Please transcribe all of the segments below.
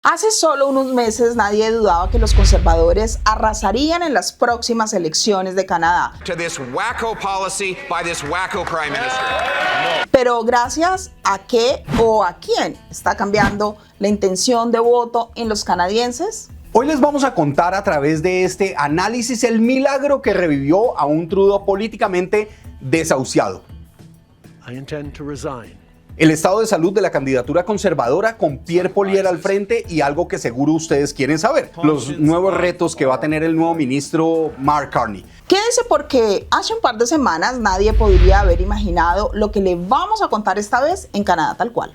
Hace solo unos meses nadie dudaba que los conservadores arrasarían en las próximas elecciones de Canadá. Pero gracias a qué o a quién está cambiando la intención de voto en los canadienses. Hoy les vamos a contar a través de este análisis el milagro que revivió a un Trudeau políticamente desahuciado. El estado de salud de la candidatura conservadora con Pierre Poilievre al frente y algo que seguro ustedes quieren saber, los nuevos retos que va a tener el nuevo ministro Mark Carney. Quédense porque hace un par de semanas nadie podría haber imaginado lo que le vamos a contar esta vez en Canadá tal cual.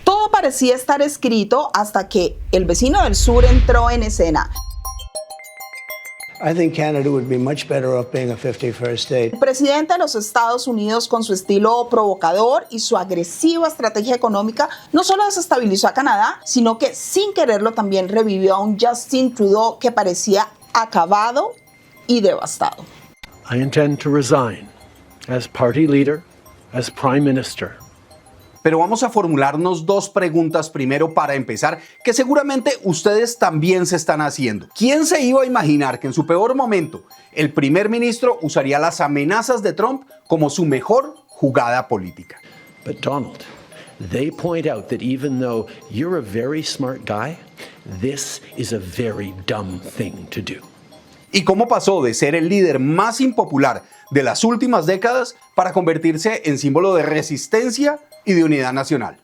Todo parecía estar escrito hasta que el vecino del sur entró en escena. I think Canada would be much better off being a 51st state. El presidente de los Estados Unidos, con su estilo provocador y su agresiva estrategia económica, no solo desestabilizó a Canadá, sino que sin quererlo también revivió a un Justin Trudeau que parecía acabado y devastado. I intend to resign as party leader, as prime minister. Pero vamos a formularnos dos preguntas primero para empezar, que seguramente ustedes también se están haciendo. ¿Quién se iba a imaginar que en su peor momento el primer ministro usaría las amenazas de Trump como su mejor jugada política? But Donald, they point out that even though you're a very smart guy, this is a very dumb thing to do. ¿Y cómo pasó de ser el líder más impopular de las últimas décadas para convertirse en símbolo de resistencia y de unidad nacional?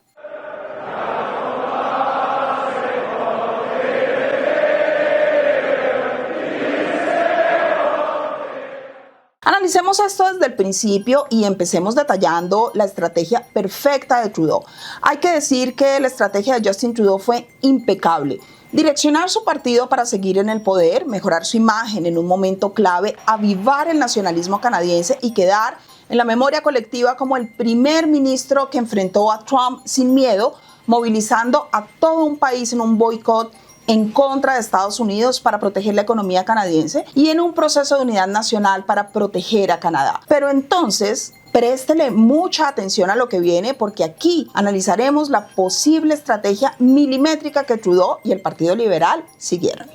Analicemos esto desde el principio y empecemos detallando la estrategia perfecta de Trudeau. Hay que decir que la estrategia de Justin Trudeau fue impecable. Direccionar su partido para seguir en el poder, mejorar su imagen en un momento clave, avivar el nacionalismo canadiense y quedar en la memoria colectiva como el primer ministro que enfrentó a Trump sin miedo, movilizando a todo un país en un boicot en contra de Estados Unidos para proteger la economía canadiense y en un proceso de unidad nacional para proteger a Canadá. Pero entonces, préstele mucha atención a lo que viene porque aquí analizaremos la posible estrategia milimétrica que Trudeau y el Partido Liberal siguieron.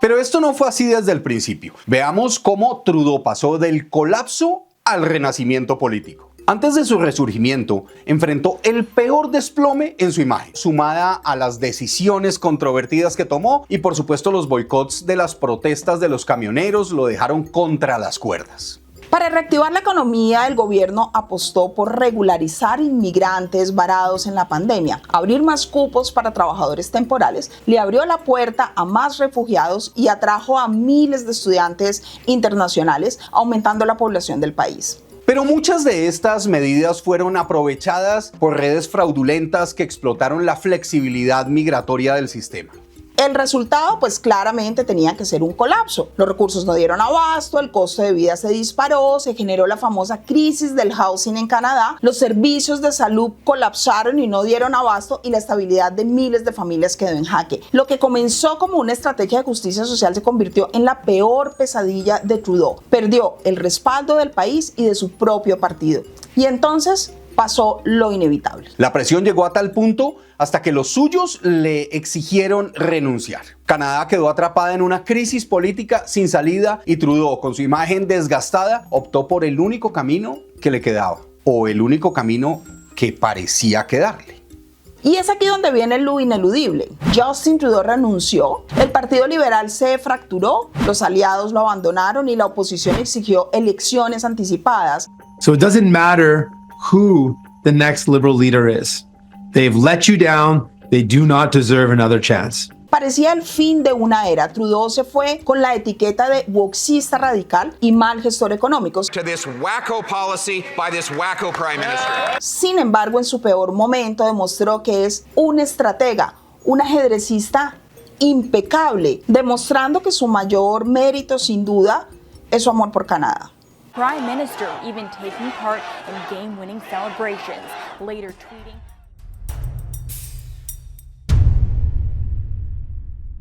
Pero esto no fue así desde el principio. Veamos cómo Trudeau pasó del colapso al renacimiento político. Antes de su resurgimiento, enfrentó el peor desplome en su imagen, sumada a las decisiones controvertidas que tomó y por supuesto los boicots de las protestas de los camioneros lo dejaron contra las cuerdas. Para reactivar la economía, el gobierno apostó por regularizar inmigrantes varados en la pandemia, abrir más cupos para trabajadores temporales, le abrió la puerta a más refugiados y atrajo a miles de estudiantes internacionales, aumentando la población del país. Pero muchas de estas medidas fueron aprovechadas por redes fraudulentas que explotaron la flexibilidad migratoria del sistema. El resultado, pues claramente tenía que ser un colapso. Los recursos no dieron abasto, el costo de vida se disparó, se generó la famosa crisis del housing en Canadá, los servicios de salud colapsaron y no dieron abasto y la estabilidad de miles de familias quedó en jaque. Lo que comenzó como una estrategia de justicia social se convirtió en la peor pesadilla de Trudeau. Perdió el respaldo del país y de su propio partido. Y entonces pasó lo inevitable. La presión llegó a tal punto hasta que los suyos le exigieron renunciar. Canadá quedó atrapada en una crisis política sin salida y Trudeau, con su imagen desgastada, optó por el único camino que le quedaba, o el único camino que parecía quedarle. Y es aquí donde viene lo ineludible. Justin Trudeau renunció, el Partido Liberal se fracturó, los aliados lo abandonaron y la oposición exigió elecciones anticipadas. So it doesn't matter who the next Liberal leader is. They've let you down. They do not deserve another chance. Parecía el fin de una era. Trudeau se fue con la etiqueta de wokeista radical y mal gestor económico. Sin embargo, en su peor momento demostró que es un estratega, un ajedrecista impecable, demostrando que su mayor mérito, sin duda, es su amor por Canadá. Prime Minister even taking part in game-winning celebrations, later tweeting.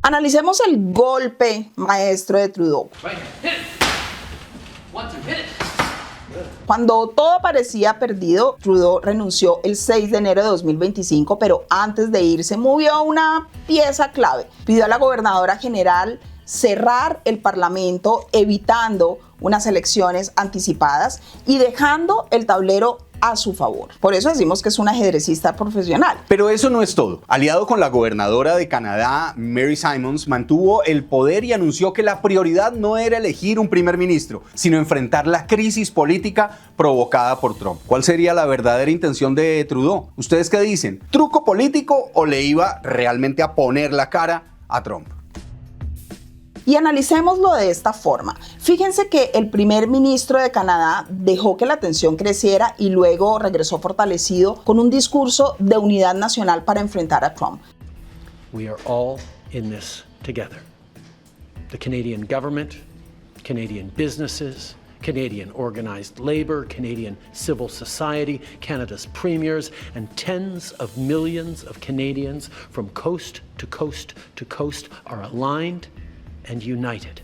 Analicemos el golpe maestro de Trudeau. Cuando todo parecía perdido, Trudeau renunció el 6 de enero de 2025, pero antes de irse movió una pieza clave. Pidió a la gobernadora general cerrar el Parlamento, evitando unas elecciones anticipadas y dejando el tablero a su favor. Por eso decimos que es un ajedrecista profesional. Pero eso no es todo. Aliado con la gobernadora de Canadá, Mary Simons, mantuvo el poder y anunció que la prioridad no era elegir un primer ministro, sino enfrentar la crisis política provocada por Trump. ¿Cuál sería la verdadera intención de Trudeau? ¿Ustedes qué dicen? ¿Truco político o le iba realmente a poner la cara a Trump? Y analicémoslo de esta forma. Fíjense que el primer ministro de Canadá dejó que la tensión creciera y luego regresó fortalecido con un discurso de unidad nacional para enfrentar a Trump. We are all in this together. The Canadian government, Canadian businesses, Canadian organized labor, Canadian civil society, Canada's premiers, and tens of millions of Canadians from coast to coast to coast are aligned and united.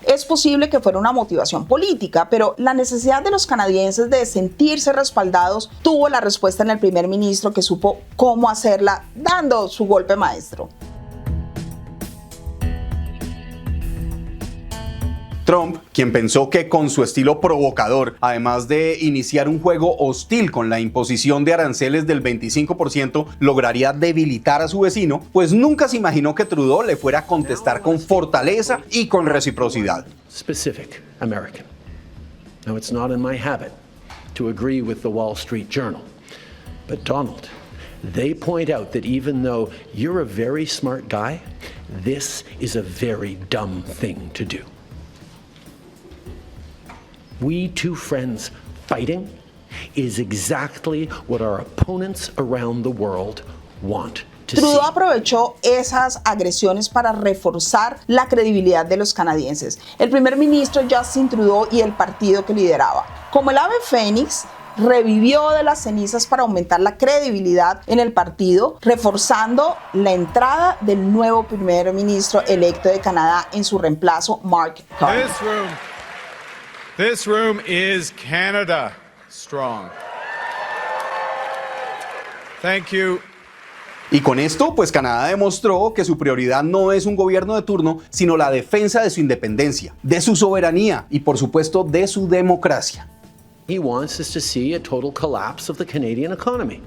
Es posible que fuera una motivación política, pero la necesidad de los canadienses de sentirse respaldados tuvo la respuesta en el primer ministro, que supo cómo hacerla dando su golpe maestro. Trump, quien pensó que con su estilo provocador, además de iniciar un juego hostil con la imposición de aranceles del 25%, lograría debilitar a su vecino, pues nunca se imaginó que Trudeau le fuera a contestar con fortaleza y con reciprocidad. Specific American. Now, it's not in my habit to agree with the Wall Street Journal, but Donald, they point out that even though you're a very smart guy, this is a very dumb thing to do. We two friends fighting is exactly what our opponents around the world want to see. Trudeau aprovechó esas agresiones para reforzar la credibilidad de los canadienses. El primer ministro Justin Trudeau y el partido que lideraba. Como el ave fénix, revivió de las cenizas para aumentar la credibilidad en el partido, reforzando la entrada del nuevo primer ministro electo de Canadá en su reemplazo, Mark Carney. This room is Canada strong. Thank you. Y con esto, pues Canadá demostró que su prioridad no es un gobierno de turno, sino la defensa de su independencia, de su soberanía y por supuesto de su democracia. He wants us to see a total collapse of the Canadian economy,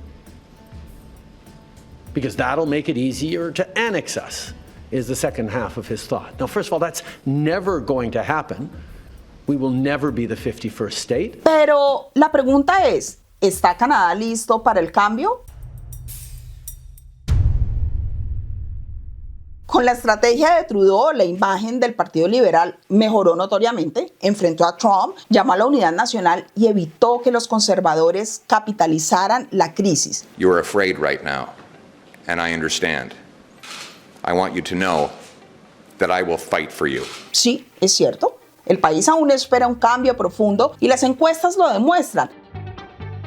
because that'll make it easier to annex us, is the second half of his thought. Now, first of all, that's never going to happen. We will never be the 51st state. Pero la pregunta es, ¿está Canadá listo para el cambio? Con la estrategia de Trudeau, la imagen del Partido Liberal mejoró notoriamente, enfrentó a Trump, llamó a la unidad nacional y evitó que los conservadores capitalizaran la crisis. You're afraid right now, and I understand. I want you to know that I will fight for you. Sí, es cierto. El país aún espera un cambio profundo y las encuestas lo demuestran.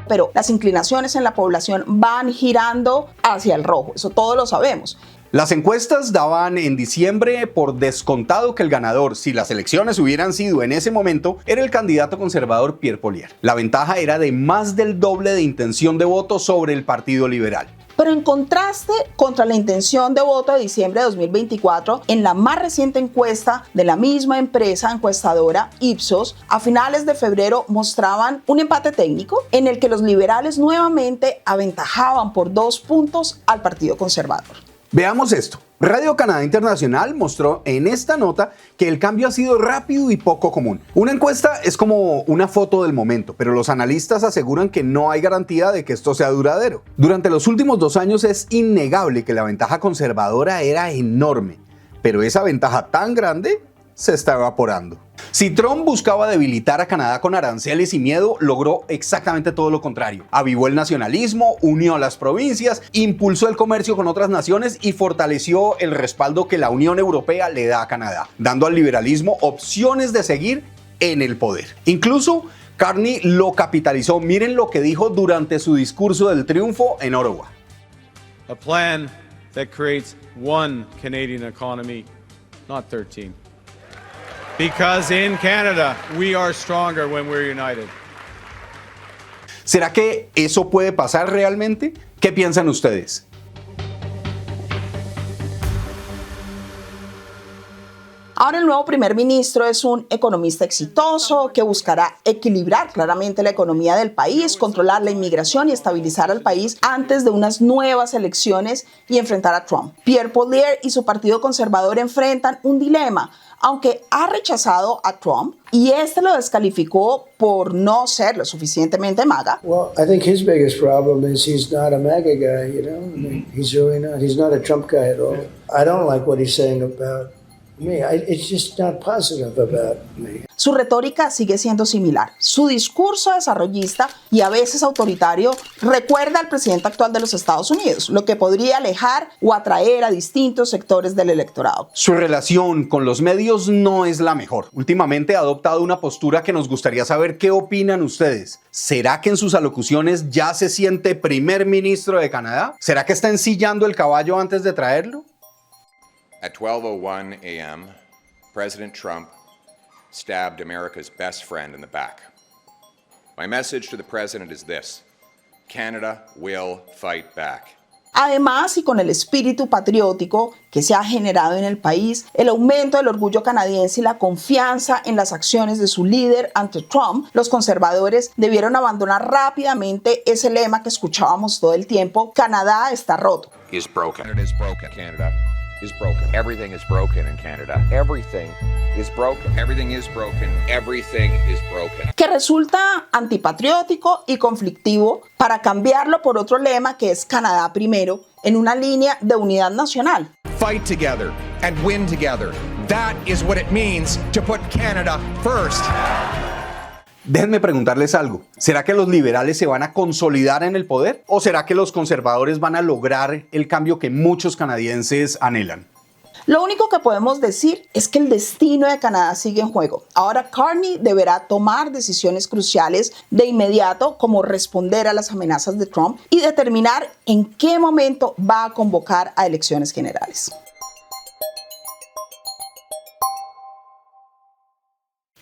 Pero las inclinaciones en la población van girando hacia el rojo, eso todos lo sabemos. Las encuestas daban en diciembre por descontado que el ganador, si las elecciones hubieran sido en ese momento, era el candidato conservador Pierre Poilievre. La ventaja era de más del doble de intención de voto sobre el Partido Liberal. Pero en contraste contra la intención de voto de diciembre de 2024, en la más reciente encuesta de la misma empresa encuestadora Ipsos, a finales de febrero mostraban un empate técnico en el que los liberales nuevamente aventajaban por 2 puntos al Partido Conservador. Veamos esto. Radio Canadá Internacional mostró en esta nota que el cambio ha sido rápido y poco común. Una encuesta es como una foto del momento, pero los analistas aseguran que no hay garantía de que esto sea duradero. Durante los últimos 2 años es innegable que la ventaja conservadora era enorme, pero esa ventaja tan grande se está evaporando. Si Trump buscaba debilitar a Canadá con aranceles y miedo, logró exactamente todo lo contrario. Avivó el nacionalismo, unió a las provincias, impulsó el comercio con otras naciones y fortaleció el respaldo que la Unión Europea le da a Canadá, dando al liberalismo opciones de seguir en el poder. Incluso Carney lo capitalizó. Miren lo que dijo durante su discurso del triunfo en Ottawa. A plan that creates one Canadian economy, not 13. Because in Canada, we are stronger when we're united. ¿Será que eso puede pasar realmente? ¿Qué piensan ustedes? Ahora el nuevo primer ministro es un economista exitoso que buscará equilibrar claramente la economía del país, controlar la inmigración y estabilizar al país antes de unas nuevas elecciones y enfrentar a Trump. Pierre Poilievre y su partido conservador enfrentan un dilema. Aunque ha rechazado a Trump y este lo descalificó por no ser lo suficientemente MAGA. Well, I think his biggest problem is he's not a MAGA guy, you know? I mean, he's really not. He's not a Trump guy at all. I don't like what he's saying about me. It's just not positive about me. Su retórica sigue siendo similar. Su discurso desarrollista y a veces autoritario recuerda al presidente actual de los Estados Unidos, lo que podría alejar o atraer a distintos sectores del electorado. Su relación con los medios no es la mejor. Últimamente ha adoptado una postura que nos gustaría saber qué opinan ustedes. ¿Será que en sus alocuciones ya se siente primer ministro de Canadá? ¿Será que está ensillando el caballo antes de traerlo? At 12:01 a.m., President Trump stabbed America's best friend in the back. My message to the president is this: Canada will fight back. Además, y con el espíritu patriótico que se ha generado en el país, el aumento del orgullo canadiense y la confianza en las acciones de su líder ante Trump, los conservadores debieron abandonar rápidamente ese lema que escuchábamos todo el tiempo: Canadá está roto. Is broken. Canada is broken. Canada is broken. Everything is broken in Canada. Everything is broken. Everything is broken. Everything is broken. Que resulta antipatriótico y conflictivo para cambiarlo por otro lema que es Canadá primero, en una línea de unidad nacional. Fight together and win together. That is what it means to put Canada first. Déjenme preguntarles algo. ¿Será que los liberales se van a consolidar en el poder? ¿O será que los conservadores van a lograr el cambio que muchos canadienses anhelan? Lo único que podemos decir es que el destino de Canadá sigue en juego. Ahora Carney deberá tomar decisiones cruciales de inmediato, como responder a las amenazas de Trump y determinar en qué momento va a convocar a elecciones generales.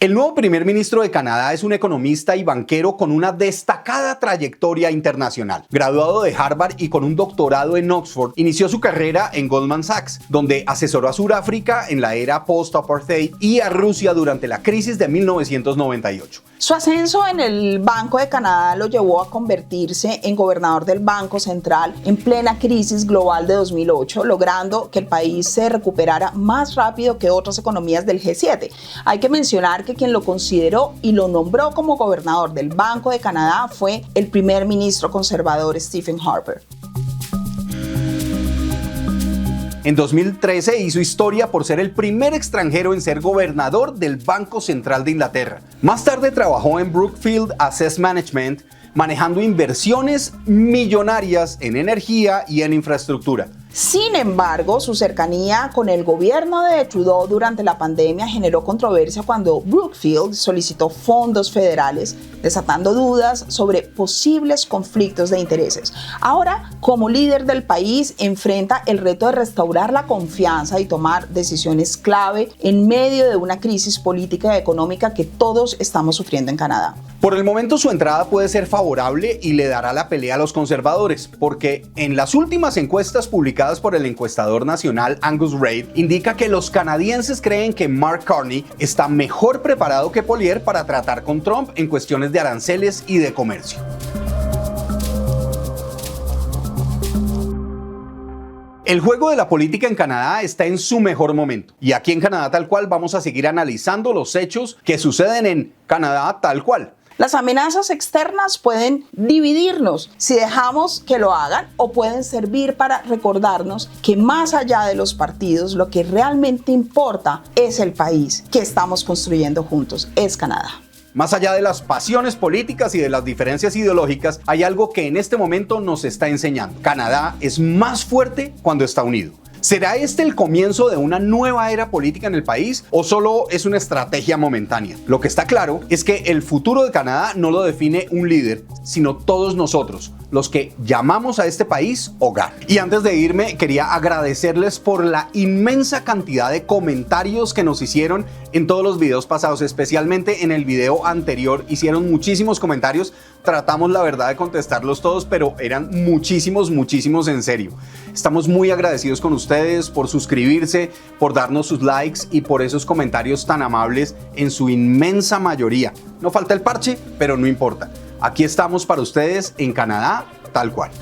El nuevo primer ministro de Canadá es un economista y banquero con una destacada trayectoria internacional. Graduado de Harvard y con un doctorado en Oxford, inició su carrera en Goldman Sachs, donde asesoró a Sudáfrica en la era post-apartheid y a Rusia durante la crisis de 1998. Su ascenso en el Banco de Canadá lo llevó a convertirse en gobernador del Banco Central en plena crisis global de 2008, logrando que el país se recuperara más rápido que otras economías del G7. Hay que mencionar que quien lo consideró y lo nombró como gobernador del Banco de Canadá fue el primer ministro conservador Stephen Harper. En 2013 hizo historia por ser el primer extranjero en ser gobernador del Banco Central de Inglaterra. Más tarde trabajó en Brookfield Asset Management, manejando inversiones millonarias en energía y en infraestructura. Sin embargo, su cercanía con el gobierno de Trudeau durante la pandemia generó controversia cuando Brookfield solicitó fondos federales, desatando dudas sobre posibles conflictos de intereses. Ahora, como líder del país, enfrenta el reto de restaurar la confianza y tomar decisiones clave en medio de una crisis política y económica que todos estamos sufriendo en Canadá. Por el momento su entrada puede ser favorable y le dará la pelea a los conservadores, porque en las últimas encuestas publicadas por el encuestador nacional Angus Reid, indica que los canadienses creen que Mark Carney está mejor preparado que Poilievre para tratar con Trump en cuestiones de aranceles y de comercio. El juego de la política en Canadá está en su mejor momento. Y aquí en Canadá Tal Cual vamos a seguir analizando los hechos que suceden en Canadá Tal Cual. Las amenazas externas pueden dividirnos si dejamos que lo hagan, o pueden servir para recordarnos que más allá de los partidos, lo que realmente importa es el país que estamos construyendo juntos, es Canadá. Más allá de las pasiones políticas y de las diferencias ideológicas, hay algo que en este momento nos está enseñando. Canadá es más fuerte cuando está unido. ¿Será este el comienzo de una nueva era política en el país o solo es una estrategia momentánea? Lo que está claro es que el futuro de Canadá no lo define un líder, sino todos nosotros, los que llamamos a este país hogar. Y antes de irme, quería agradecerles por la inmensa cantidad de comentarios que nos hicieron en todos los videos pasados, especialmente en el video anterior. Hicieron muchísimos comentarios, tratamos la verdad de contestarlos todos, pero eran muchísimos en serio. Estamos muy agradecidos con ustedes por suscribirse, por darnos sus likes y por esos comentarios tan amables en su inmensa mayoría. No falta el parche, pero no importa. Aquí estamos para ustedes en Canadá, tal cual.